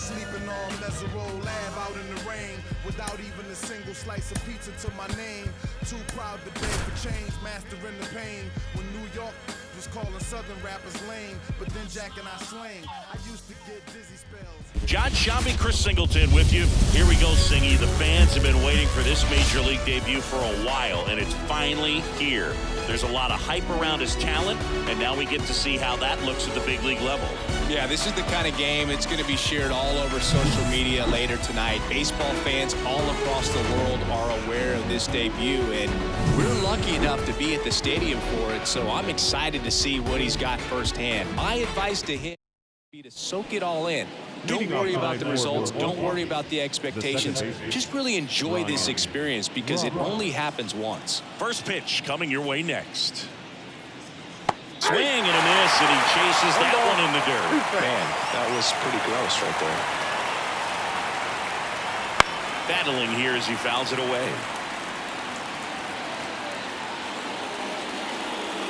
Sleeping on Mesereau Lab out in the rain, without even a single slice of pizza to my name. Too proud to beg for change, mastering the pain. When New York was calling Southern rappers lame, but then Jack and I slang. I used to get dizzy spells. John Shambi, Chris Singleton with you. Here we go, Singy. The fans have been waiting for this Major League debut for a while, and it's finally here. There's a lot of hype around his talent, and now we get to see how that looks at the big league level. Yeah, this is the kind of game it's going to be shared all over social media later tonight. Baseball fans all across the world are aware of this debut, and we're lucky enough to be at the stadium for it, so I'm excited to see what he's got firsthand. My advice to him would be to soak it all in. Don't worry about the results. Don't worry about the expectations. Just really enjoy this experience because it only happens once. First pitch coming your way next. Swing and a miss, and he chases that one in the dirt. Man, that was pretty gross right there. Battling here as he fouls it away.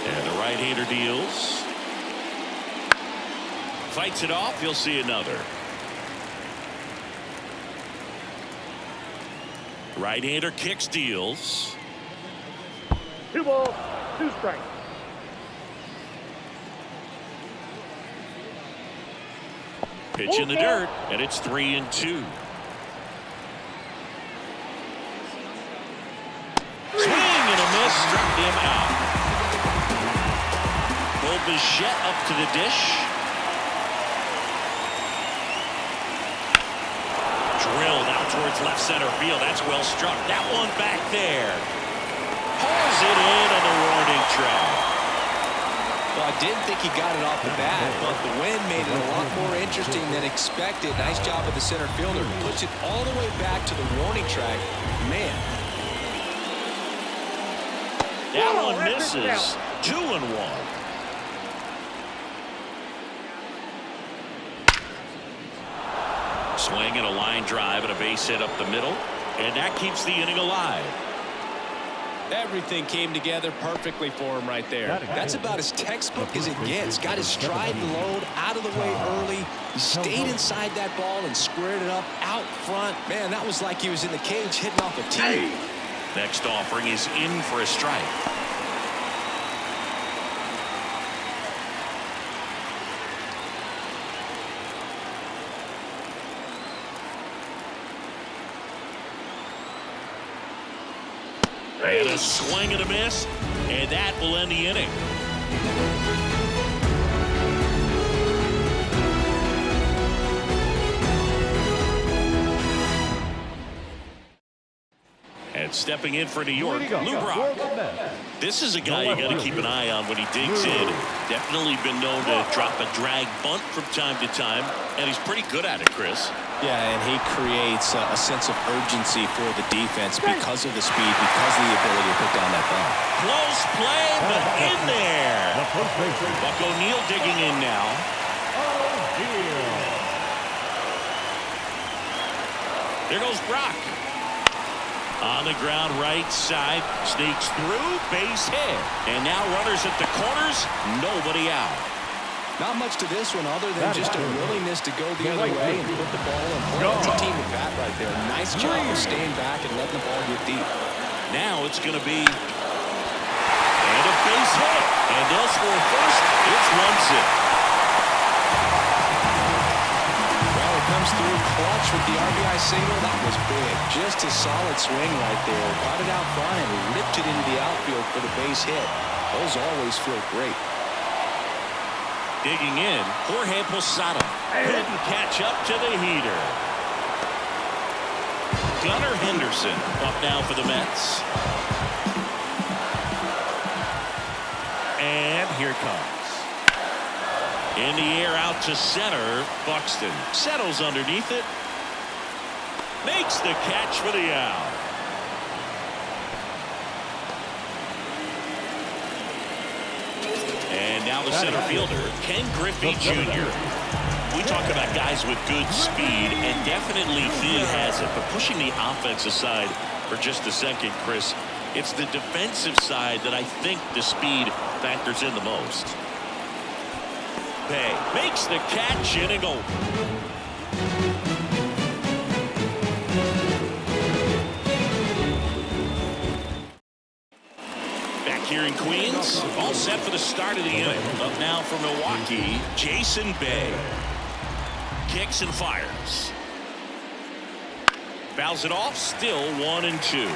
And the right-hander deals. Fights it off. You'll see another. Right-hander kicks, deals. 2 balls, 2 strikes. Pitch in the dirt, and it's 3-2. Swing and a miss, struck him out. Pulled Bichette up to the dish. Drilled out towards left center field. That's well struck. That one back there. Pours it in on the warning track. Well, I didn't think he got it off the bat, but the wind made it a lot more interesting than expected. Nice job of the center fielder. Push it all the way back to the warning track. Man. That one misses. 2-1. Swing and a line drive and a base hit up the middle, and that keeps the inning alive. Everything came together perfectly for him right there. That's about as textbook as it gets. Got his stride and load out of the way early. He stayed inside that ball and squared it up out front. Man, that was like he was in the cage hitting off a tee. Next offering is in for a strike. And a swing and a miss, and that will end the inning. And stepping in for New York, Lou Brock. This is a guy you got to keep an eye on when he digs in. Definitely been known to drop a drag bunt from time to time, and he's pretty good at it, Chris. Yeah, and he creates a sense of urgency for the defense because of the speed, because of the ability to put down that bunt. Close play, but in there. Buck O'Neil digging in now. There goes Brock. On the ground, right side, sneaks through, base hit. And now runners at the corners, nobody out. Not much to this one other than just a willingness to go the other way and put the ball in play. That's a team at bat right there. Nice job of staying back and letting the ball get deep. Now it's going to be and a base hit. And they'll score first. It's 1-0. Well, it comes through clutch with the RBI single. That was big. Just a solid swing right there. Got it out front and ripped it into the outfield for the base hit. Those always feel great. Digging in, Jorge Posada couldn't catch up to the heater. Gunnar Henderson up now for the Mets. And here comes. In the air out to center, Buxton settles underneath it. Makes the catch for the out. And now the center fielder, Ken Griffey Jr. We talk about guys with good speed, and definitely he has it. But pushing the offense aside for just a second, Chris, it's the defensive side that I think the speed factors in the most. Bay makes the catch, inning over. in Queens. All set for the start of the inning. Up now for Milwaukee, Jason Bay. Kicks and fires. Fouls it off. Still 1-2.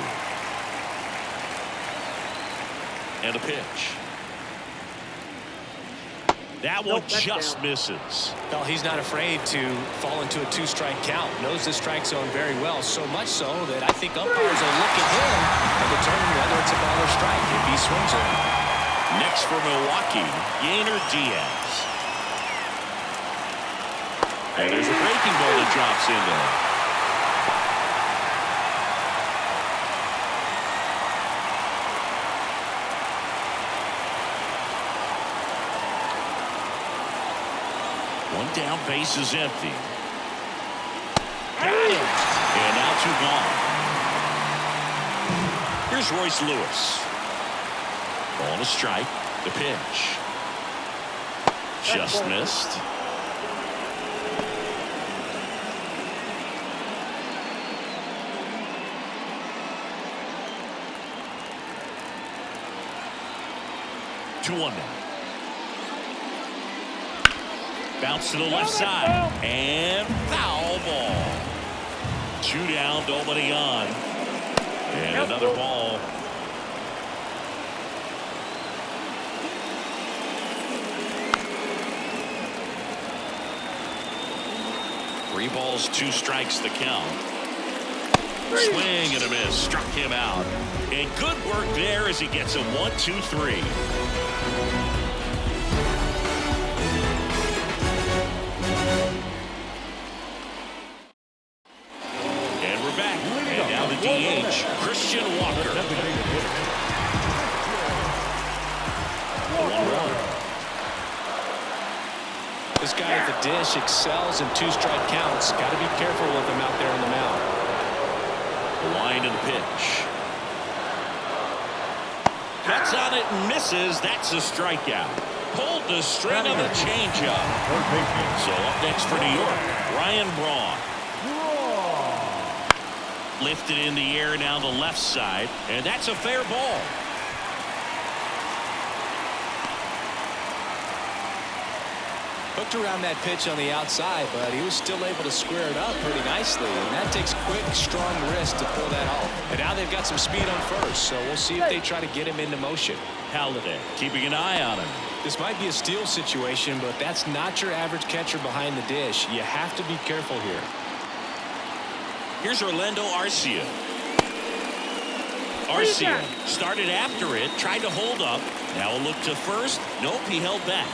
And a pitch. That one just misses. Well, he's not afraid to fall into a 2-strike count. Knows the strike zone very well. So much so that I think umpires will look at him and determine whether it's a ball or strike if he swings it. Next for Milwaukee, Yainer Diaz. And there's a breaking ball that drops in there. One down, base is empty. Got him. And now 2 gone. Here's Royce Lewis. On a strike. The pitch. Just missed. Two one now. Bounce to the left side. And foul ball. 2 down, nobody on. And another ball. Three balls, 2 strikes the count. Swing and a miss. Struck him out. And good work there as he gets a 1-2-3. DH, Christian Walker. 1-1. This guy at the dish excels in 2-strike counts. Got to be careful with him out there on the mound. The line and pitch. Cuts on it and misses. That's a strikeout. Pulled the string of the changeup. So up next for New York, Ryan Braun. Lifted in the air down the left side, and that's a fair ball. Hooked around that pitch on the outside, but he was still able to square it up pretty nicely, and that takes quick, strong wrist to pull that off. And now they've got some speed on first, so we'll see if they try to get him into motion. Halliday keeping an eye on him. This might be a steal situation, but that's not your average catcher behind the dish. You have to be careful here. Here's Orlando Arcia. Arcia started after it, tried to hold up. Now a look to first. Nope, he held back.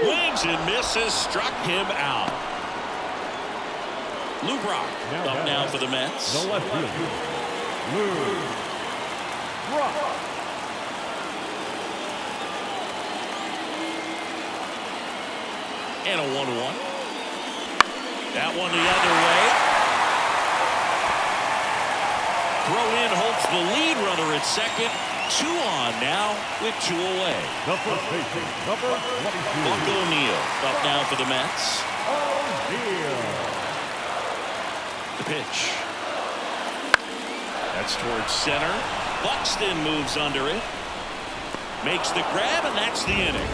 Swings and misses, struck him out. Lou Brock up now for the Mets. The left fielder, Lou Brock. And a 1-1. That one the other way. Throw in holds the lead runner at second. 2 on now with 2 away. The first baseman, number 22. Buck O'Neil up now for the Mets. The pitch. That's towards center. Buxton moves under it. Makes the grab, and that's the inning.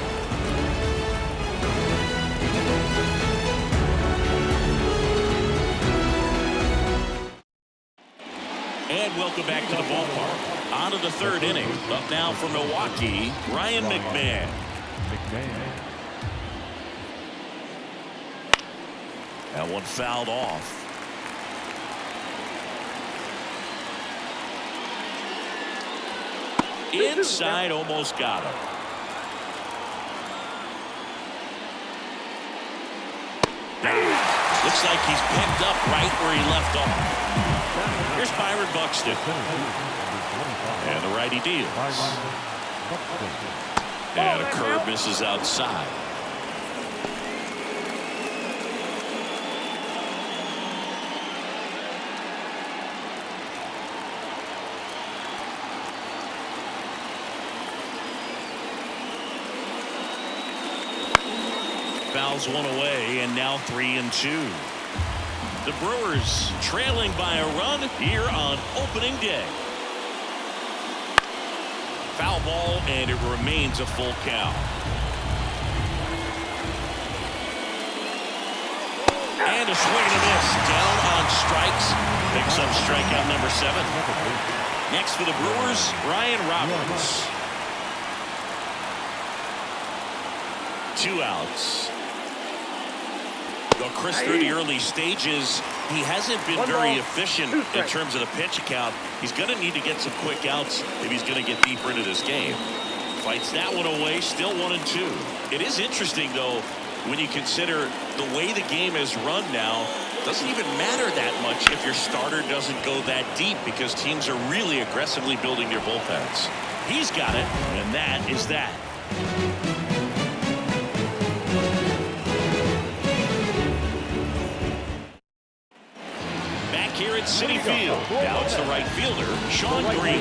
And welcome back to the ballpark. On to the 3rd inning. Up now for Milwaukee, Ryan McMahon. That one fouled off. Inside, almost got him. Looks like he's picked up right where he left off. Here's Byron Buxton. And the righty deals. And a curve misses outside. Fouls one away, and now 3-2. The Brewers trailing by a run here on opening day. Foul ball, and it remains a full count. And a swing and a miss. Down on strikes. Picks up strikeout number 7. Next for the Brewers, Ryan Roberts. 2 outs. Well, Chris, through the early stages, he hasn't been very efficient in terms of the pitch count. He's going to need to get some quick outs if he's going to get deeper into this game. Fights that one away, still 1-2. It is interesting, though, when you consider the way the game is run now. Doesn't even matter that much if your starter doesn't go that deep, because teams are really aggressively building their bullpens. He's got it, and that is that. Back here at Citi Field. Now it's the right fielder, Sean Green.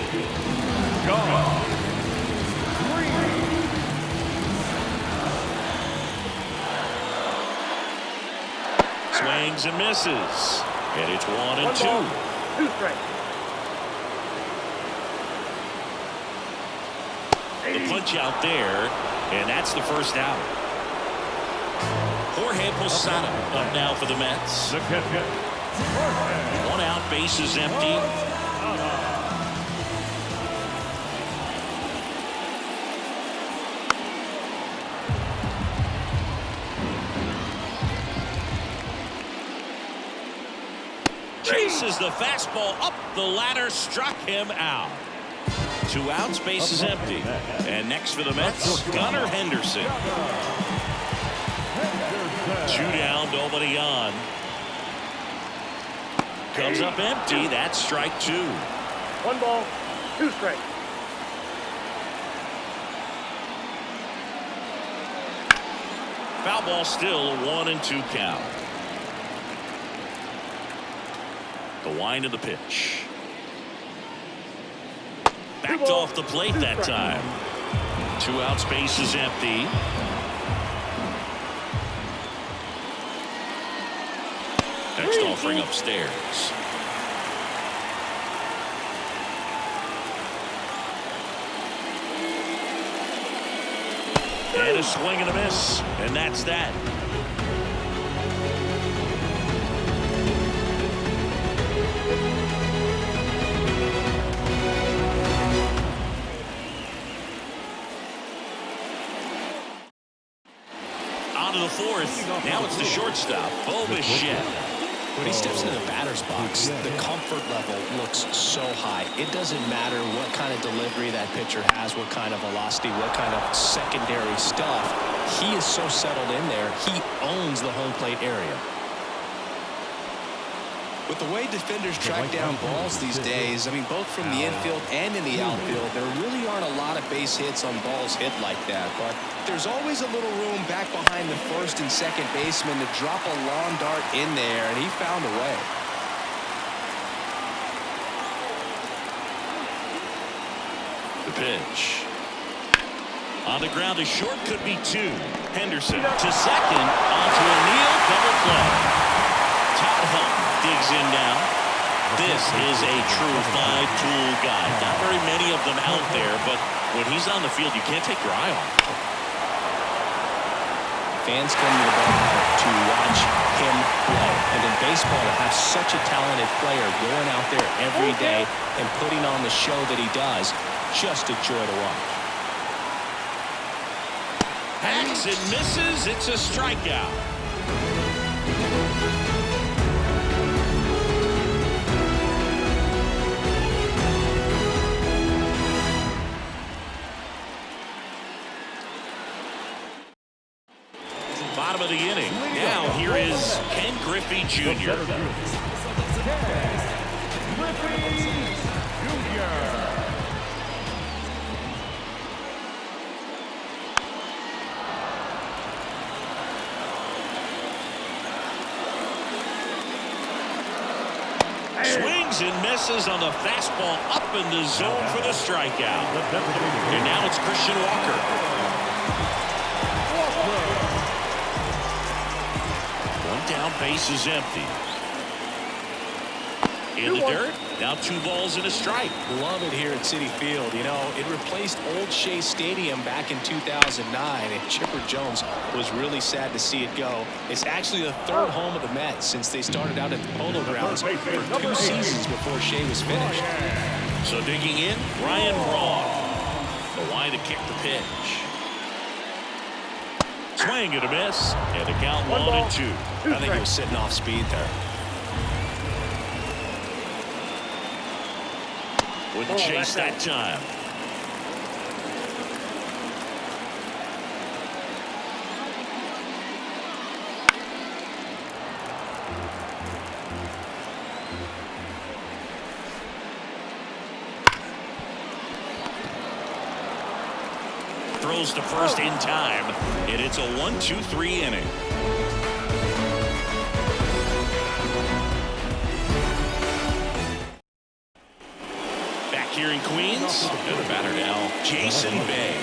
Swings and misses. And it's 1-2. 2 strikes. The punch out there, and that's the first out. Jorge Posada up now for the Mets. The catcher. 1 out, base is empty. Chases the fastball up the ladder, struck him out. 2 outs, base is empty. And next for the Mets, Gunnar Henderson. 2 down, nobody on. Comes up empty. That's strike 2. 1 ball, 2 strikes. Foul ball, still a 1-2 count. The wind of the pitch. Backed off the plate that time. 2 outs, base is empty. Next offering upstairs. And a swing and a miss. And that's that. On to the 4th. Now it's the shortstop, Bo Bichette. When he steps into the batter's box, the comfort level looks so high. It doesn't matter what kind of delivery that pitcher has, what kind of velocity, what kind of secondary stuff. He is so settled in there. He owns the home plate area. With the way defenders track down balls these days, I mean, both from the infield and in the outfield, there really aren't a lot of base hits on balls hit like that. But there's always a little room back behind the first and second baseman to drop a long dart in there, and he found a way. The pitch. On the ground is short, could be 2. Henderson to second, onto a Neal, double play. Todd Helton digs in now. This is a true 5-tool guy. Not very many of them out there, but when he's on the field, you can't take your eye off him. Fans come to the ballpark to watch him play. And in baseball, to have such a talented player going out there every day and putting on the show that he does, just a joy to watch. Hacks and misses. It's a strikeout. Bottom of the inning. Now here is Ken Griffey Jr. Swings and misses on the fastball up in the zone for the strikeout. And now it's Christian Walker. One down, base is empty. In the dirt, now 2 balls and a strike. Love it here at Citi Field. You know, it replaced Old Shea Stadium back in 2009, and Chipper Jones was really sad to see it go. It's actually the 3rd home of the Mets since they started out at the Polo Grounds for 2 seasons before Shea was finished. So digging in, Ryan Braun. The line to kick the pitch. Swing and a miss, and the count 1-2. I think he was sitting off speed there. Wouldn't chase that time. Throws to first in time, and it's a 1-2-3 inning. Here in Queens, and the batter now, Jason Bay.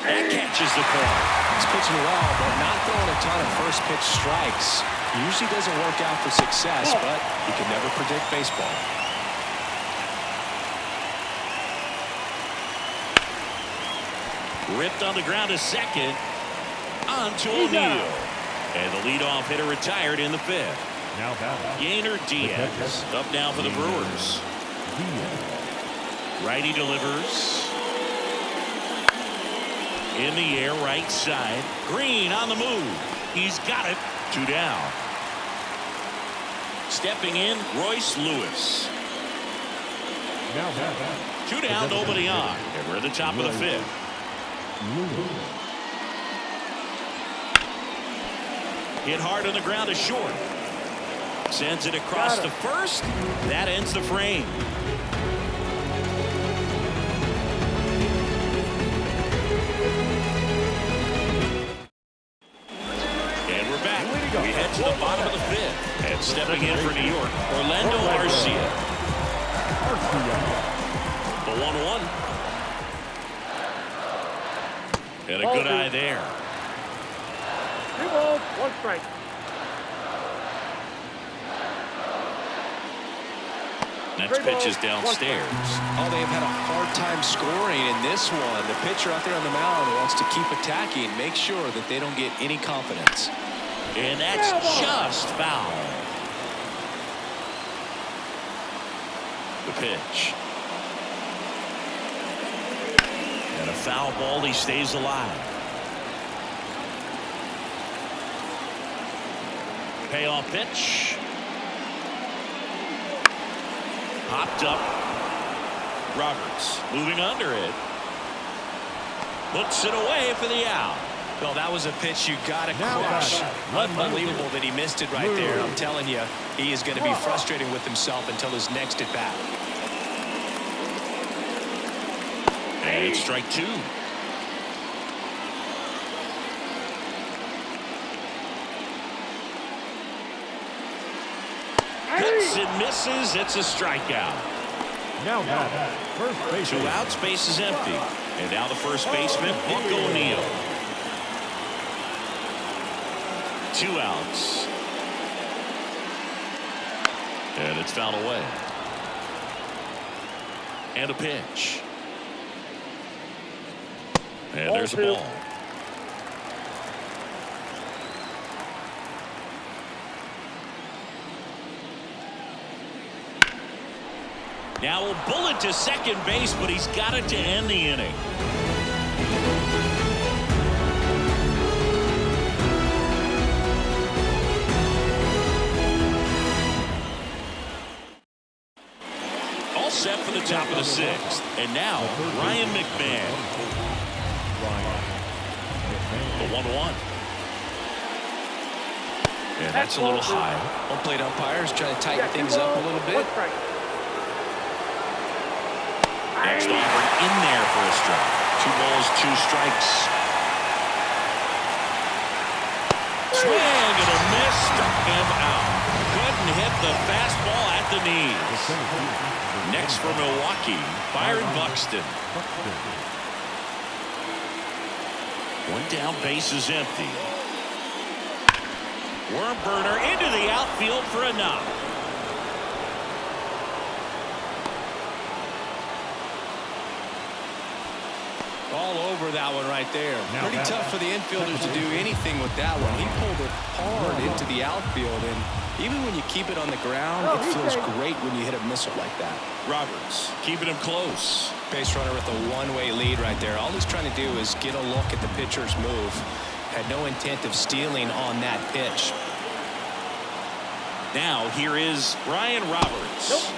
That catches the corner. He's pitching well, but not throwing a ton of first pitch strikes. Usually doesn't work out for success, but you can never predict baseball. Ripped on the ground to second. On to O'Neill. And the leadoff hitter retired in the 5th. Now Yainer Diaz up now for the Brewers. Righty delivers. In the air, right side. Green on the move. He's got it. 2 down. Stepping in, Royce Lewis. 2 down, nobody on. And we're at the top of the 5th. Hit hard on the ground to short. Sends it across to first. That ends the frame. And we're back. We head to the bottom of the 5th. And stepping in for New York, Orlando Arcia. The 1-1. And a good eye there. 2 balls, 1 strike. Next pitch is downstairs. Oh, they've had a hard time scoring in this one. The pitcher out there on the mound wants to keep attacking, make sure that they don't get any confidence. And that's just foul. The pitch. And a foul ball, he stays alive. Payoff pitch. Popped up. Roberts moving under it. Puts it away for the out. Well, that was a pitch you got to crush. Unbelievable that he missed it right there. I'm telling you, he is going to be frustrated with himself until his next at bat. And it's strike 2. Hits and misses. It's a strikeout. Now first base. 2 outs, base is empty. And now the first baseman, Buck O'Neill. 2 outs. And it's fouled away. And a pitch. And there's a ball. Now a bullet to second base, but he's got it to end the inning. All set for the top of the 6th. And now Ryan McMahon. The 1-1. And that's a little high. Home plate umpires try to tighten things up a little bit. Next offer in there for a strike. 2 balls, 2 strikes. Swing and a miss. Struck him out. Couldn't hit the fastball at the knees. Next for Milwaukee, Byron Buxton. 1 down, base is empty. Worm burner into the outfield for a knock. All over that one right there. Pretty tough for the infielders to do anything with that one. He pulled it hard into the outfield, and even when you keep it on the ground, it feels great when you hit a missile like that. Roberts keeping him close. Base runner with a one-way lead right there. All he's trying to do is get a look at the pitcher's move. Had no intent of stealing on that pitch. Now here is Ryan Roberts.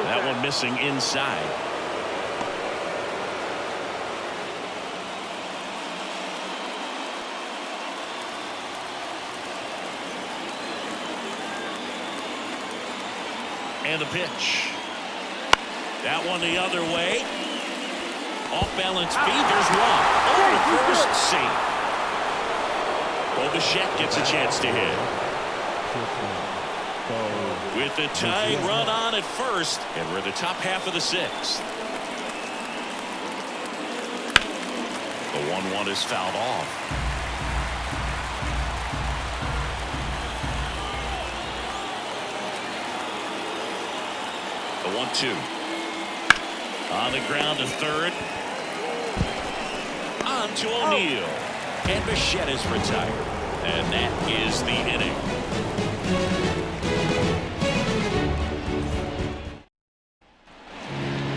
That one missing inside. And the pitch. That one the other way. Off balance feed. There's one. Over first, safe. Bichette gets a chance to hit. With the tying run on at first, and we're in the top half of the sixth. The 1-1 is fouled off. The 1-2. On the ground to third. On to O'Neill. And Bichette is retired. And that is the inning.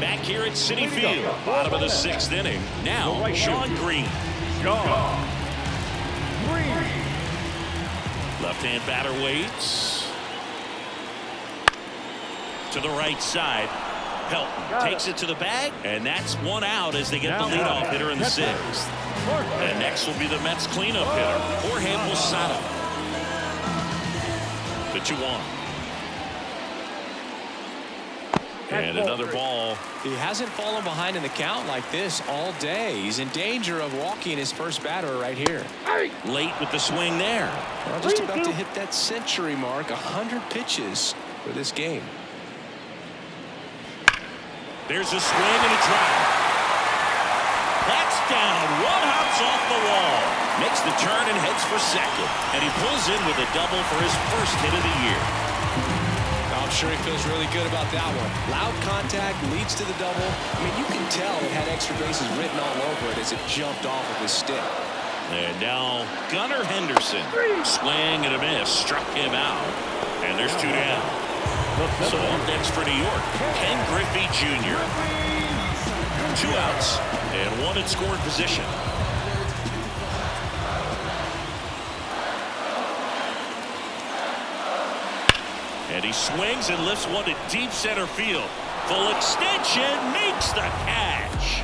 Back here at Citi Field. Bottom of the sixth inning. Now, Sean Green. Left-hand batter waits. To the right side. Helton takes it to the bag, and that's one out as they get the leadoff hitter in the sixth. And next will be the Mets cleanup hitter, Jorge Posada. The 2-1. And another ball. He hasn't fallen behind in the count like this all day. He's in danger of walking his first batter right here. Late with the swing there. Well, just about to hit that century mark, 100 pitches for this game. There's a swing and a drive. That's down. One hops off the wall. Makes the turn and heads for second. And he pulls in with a double for his first hit of the year. I'm sure he feels really good about that one. Loud contact leads to the double. I mean, you can tell it had extra bases written all over it as it jumped off of his stick. And now Gunnar Henderson. Swing and a miss. Struck him out. And there's two down. So up next for New York, Ken Griffey Jr. 2 outs and one in scoring position. And he swings and lifts one to deep center field. Full extension, makes the catch.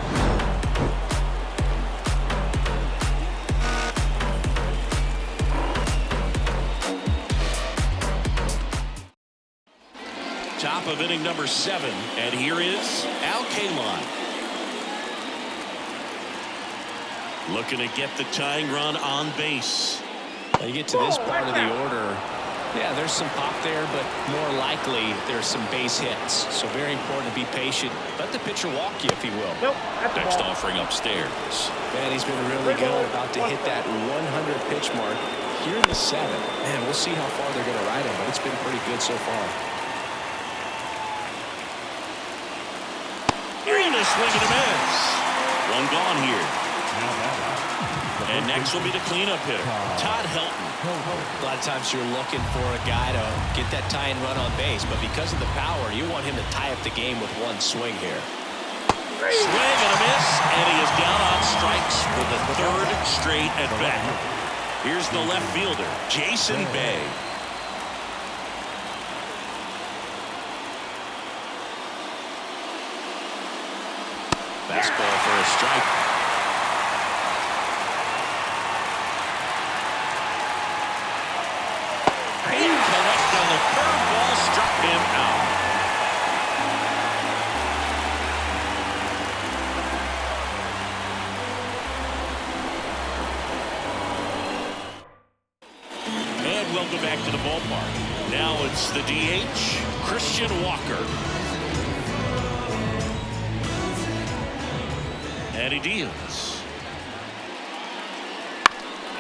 Top of inning number 7, and here is Al Kaline. Looking to get the tying run on base. You get to this part of the order. Yeah, there's some pop there, but more likely there's some base hits. So very important to be patient. Let the pitcher walk you, if he will. Next offering upstairs. Man, he's been really good. About to hit that 100 pitch mark here in the 7th. Man, we'll see how far they're going to ride him, but it's been pretty good so far. And a swing and a miss. One gone here. And next will be the cleanup hitter, Todd Helton. A lot of times you're looking for a guy to get that tie and run on base, but because of the power, you want him to tie up the game with one swing here. Swing and a miss, and he is down on strikes for the 3rd straight at bat. Here's the left fielder, Jason Bay. Fastball for a strike. Incorrect on the curveball, struck him out. And welcome back to the ballpark. Now it's the DH, Christian Walker. And he deals.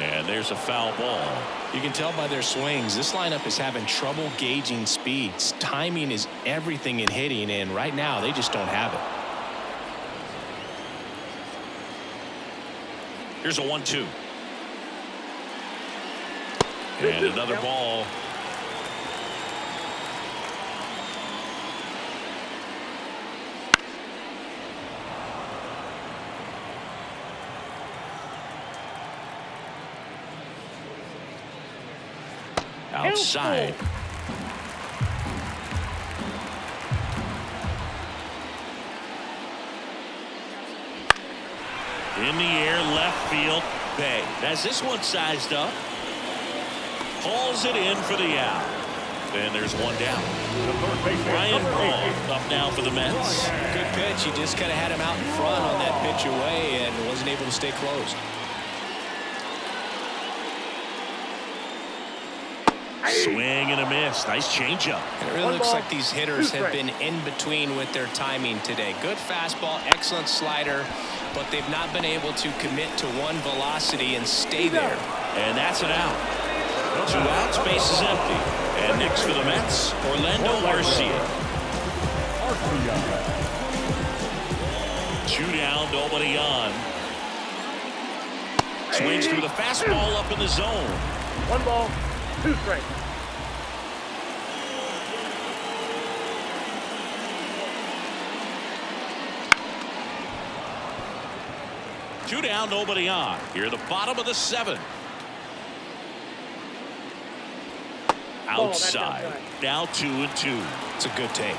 And there's a foul ball. You can tell by their swings, this lineup is having trouble gauging speeds. Timing is everything in hitting, and right now they just don't have it. Here's a 1-2. And another ball. Outside. In the air, left field. Bay has this one sized up. Hauls it in for the out. And there's one down. Ryan Braun up now for the Mets. Good pitch. He just kind of had him out in front on that pitch away and wasn't able to stay closed. Swing and a miss. Nice changeup. It really looks like these hitters have been in between with their timing today. Good fastball, excellent slider, but they've not been able to commit to one velocity and stay there. And that's an out. 2 outs, base is empty. And next for the Mets, Orlando Garcia. 2 down, nobody on. Swings through the fastball up in the zone. 1 ball, 2 strikes. Two down, nobody on. Here at the bottom of the 7th. Outside. Now 2-2. It's a good take.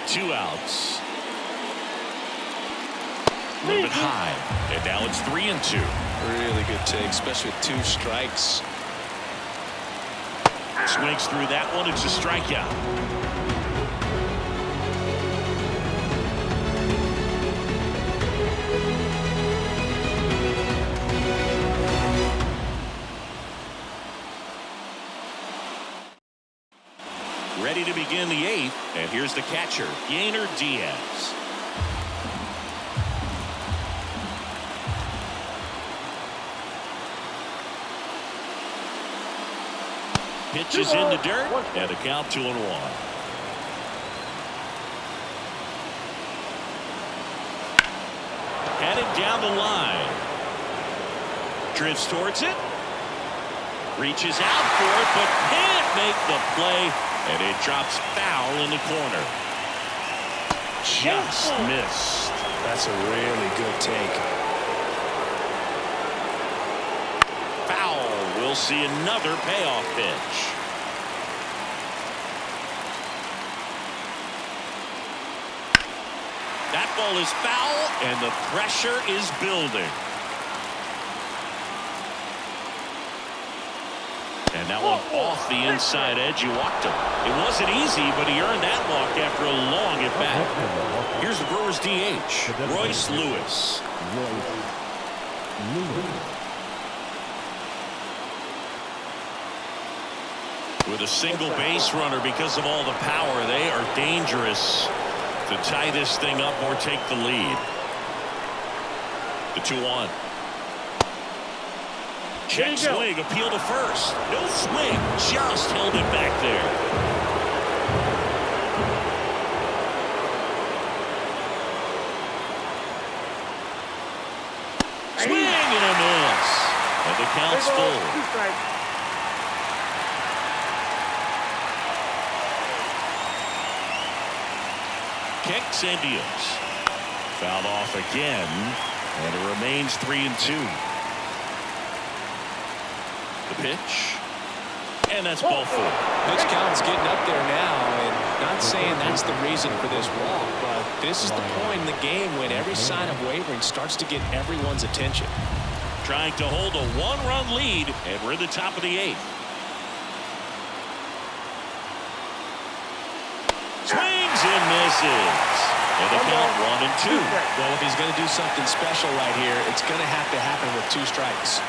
Two outs. A little bit high. And now it's 3-2. Really good take, especially with 2 strikes. Swings through that one. It's a strikeout. Ready to begin the 8th. And here's the catcher, Yainer Diaz. Pitches in the dirt, and a count 2-1. Heading down the line. Drifts towards it. Reaches out for it, but can't make the play, and it drops foul in the corner. Just missed. That's a really good take. We'll see another payoff pitch. That ball is foul, and the pressure is building. And that one off the inside edge. You walked him. It wasn't easy, but he earned that walk after a long at bat. Here's the Brewers DH, Royce Lewis. With a single base runner, because of all the power, they are dangerous to tie this thing up or take the lead. The 2-1. Check swing, appeal to first. No swing, just held it back there. Swing and a miss. And the count's full. Kicks and deals. Fouled off again, and it remains 3-2. The pitch, and that's ball 4. Pitch count's getting up there now, and not saying that's the reason for this walk, but this is the point in the game when every sign of wavering starts to get everyone's attention. Trying to hold a 1-run lead, and we're at the top of the 8th. Swings and misses. And the count 1-2. Well, if he's going to do something special right here, it's going to have to happen with 2 strikes.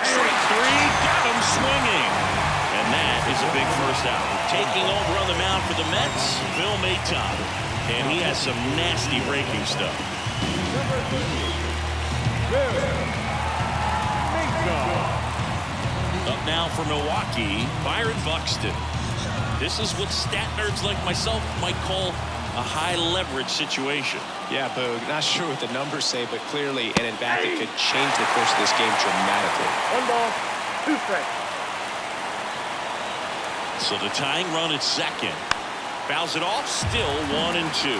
Strike 3, got him swinging. And that is a big first out. Taking over on the mound for the Mets, Phil Maton. And he has some nasty breaking stuff. Up now for Milwaukee, Byron Buxton. This is what stat nerds like myself might call a high-leverage situation. Yeah, Boog, not sure what the numbers say, but clearly an at-bat that could change the course of this game dramatically. 1 ball, 2 strikes. So the tying run at second. Fouls it off, still 1-2.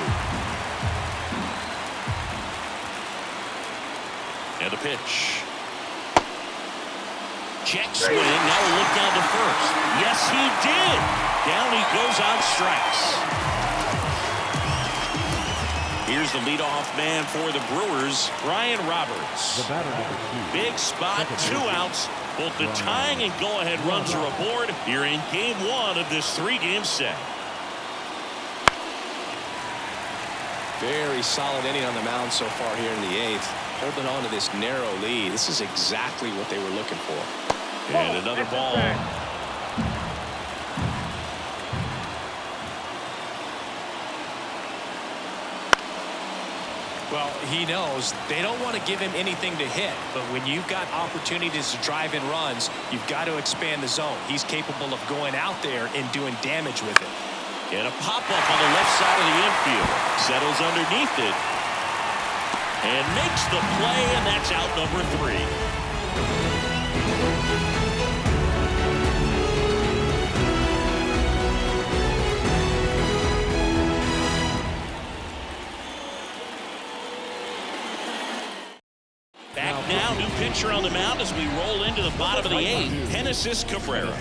And the pitch. Check swing, now a look down to first. Yes, he did. Down he goes on strikes. Here's the leadoff man for the Brewers, Ryan Roberts. Big spot, 2 outs. Both the tying and go-ahead runs are aboard here in Game 1 of this 3-game set. Very solid inning on the mound so far here in the 8th. Holding on to this narrow lead. This is exactly what they were looking for. And another ball. Well, he knows they don't want to give him anything to hit, but when you've got opportunities to drive in runs, you've got to expand the zone. He's capable of going out there and doing damage with it. And a pop-up on the left side of the infield. Settles underneath it. And makes the play, and that's out number 3. Now, new pitcher on the mound as we roll into the bottom of the 8th. Genesis Cabrera.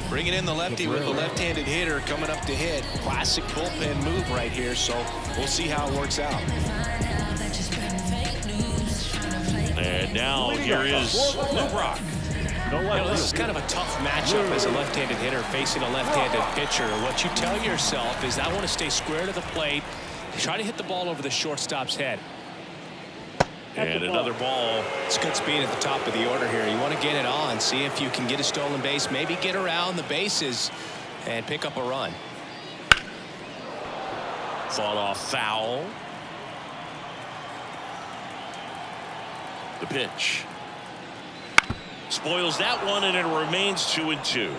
Bringing in the lefty with a left-handed hitter coming up to hit. Classic bullpen move right here, so we'll see how it works out. And now here is Lou Brock. This is kind of a tough matchup as a left-handed hitter facing a left-handed pitcher. What you tell yourself is, I want to stay square to the plate, try to hit the ball over the shortstop's head. And another ball. It's good speed at the top of the order here. You want to get it on, see if you can get a stolen base, maybe get around the bases and pick up a run. Fought off foul. The pitch. Spoils that one, and it remains 2-2.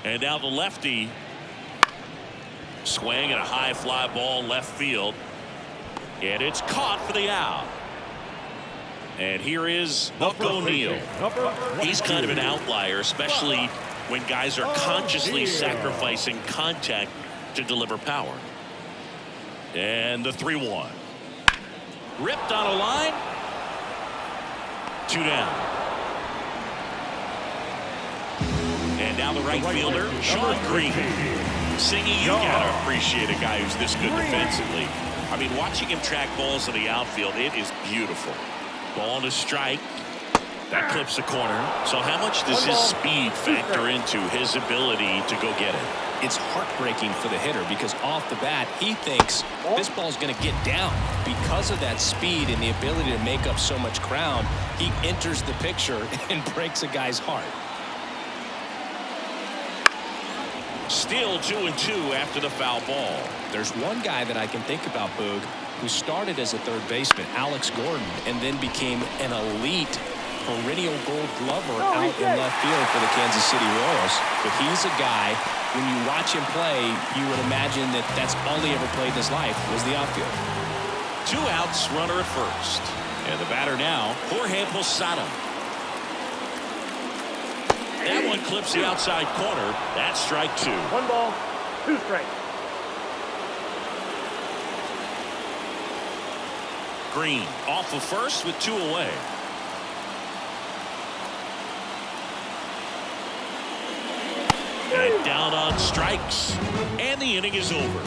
And now the lefty. Swing and a high fly ball left field. And it's caught for the out. And here is Buck O'Neil. He's kind of an outlier, especially when guys are consciously sacrificing contact to deliver power. And the 3-1. Ripped on a line. 2 down. And now the right fielder, Sean Green. Singy, you gotta appreciate a guy who's this good defensively. I mean, watching him track balls in the outfield, it is beautiful. Ball on a strike. That clips the corner. So how much does his speed factor into his ability to go get it? It's heartbreaking for the hitter because off the bat, he thinks this ball's going to get down. Because of that speed and the ability to make up so much ground, he enters the picture and breaks a guy's heart. Still 2-2 after the foul ball. There's one guy that I can think about, Boog, who started as a third baseman, Alex Gordon, and then became an elite perennial gold glover out in left field for the Kansas City Royals. But he's a guy, when you watch him play, you would imagine that that's all he ever played in his life was the outfield. 2 outs, runner at first. And the batter now, Jorge Posada. That one clips the outside corner. That's strike 2. 1 ball, 2 strikes. Green off of first with 2 away. And down on strikes. And the inning is over.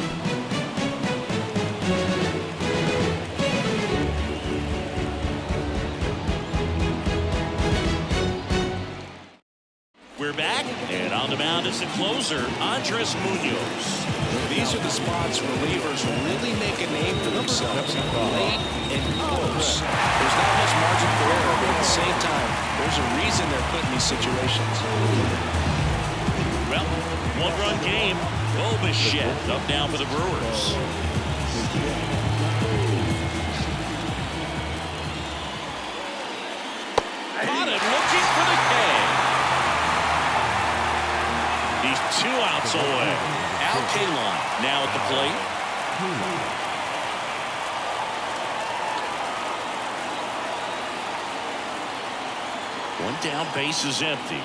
We're back, and on the mound is the closer, Andres Munoz. These are the spots relievers really make a name for themselves. Late and close. There's not much margin for error, but at the same time, there's a reason they're putting these situations. Well, one-run game. Bo Bichette up now for the Brewers. Caught it, looking for the K. He's 2 outs away. Al Kaline now at the plate. One down, base is empty.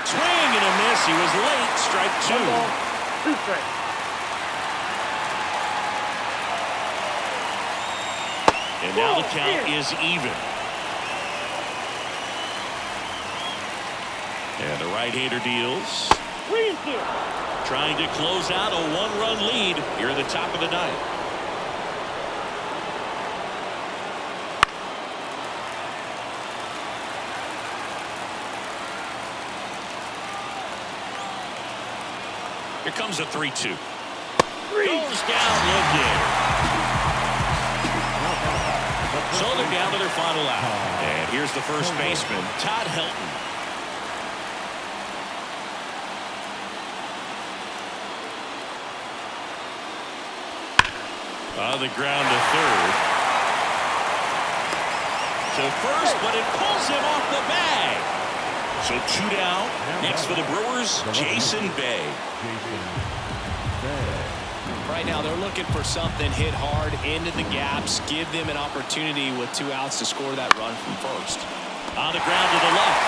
Swing and a miss. He was late. Strike 2. 1 ball, 2 strikes. And now the count is even. And the right-hander deals. Trying to close out a 1-run lead here at the top of the ninth. Here comes a 3-2. Goes down looking. So they're down to their final out. And here's the first baseman, Todd Helton. On the ground to third. To first, but it pulls him off the bag. So 2 down. Next for the Brewers, Jason Bay. Right now they're looking for something, hit hard into the gaps, give them an opportunity with 2 outs to score that run from first. On the ground to the left.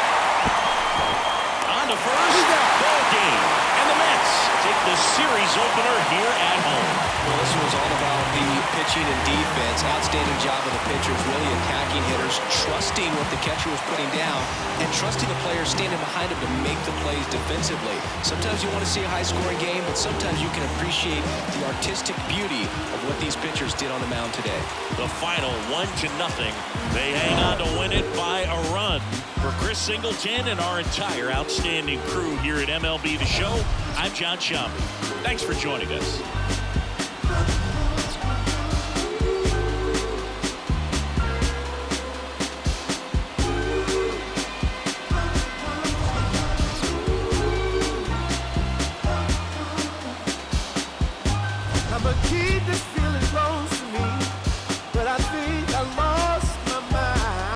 On to first. Ball game. And the Mets take the series opener here at home. Well, this was all about the pitching and defense. Outstanding job of the pitchers, really attacking hitters, trusting what the catcher was putting down, and trusting the players standing behind him to make the plays defensively. Sometimes you want to see a high-scoring game, but sometimes you can appreciate the artistic beauty of what these pitchers did on the mound today. The final 1-0. They hang on to win it by a run. For Chris Singleton and our entire outstanding crew here at MLB The Show, I'm John Shambi. Thanks for joining us.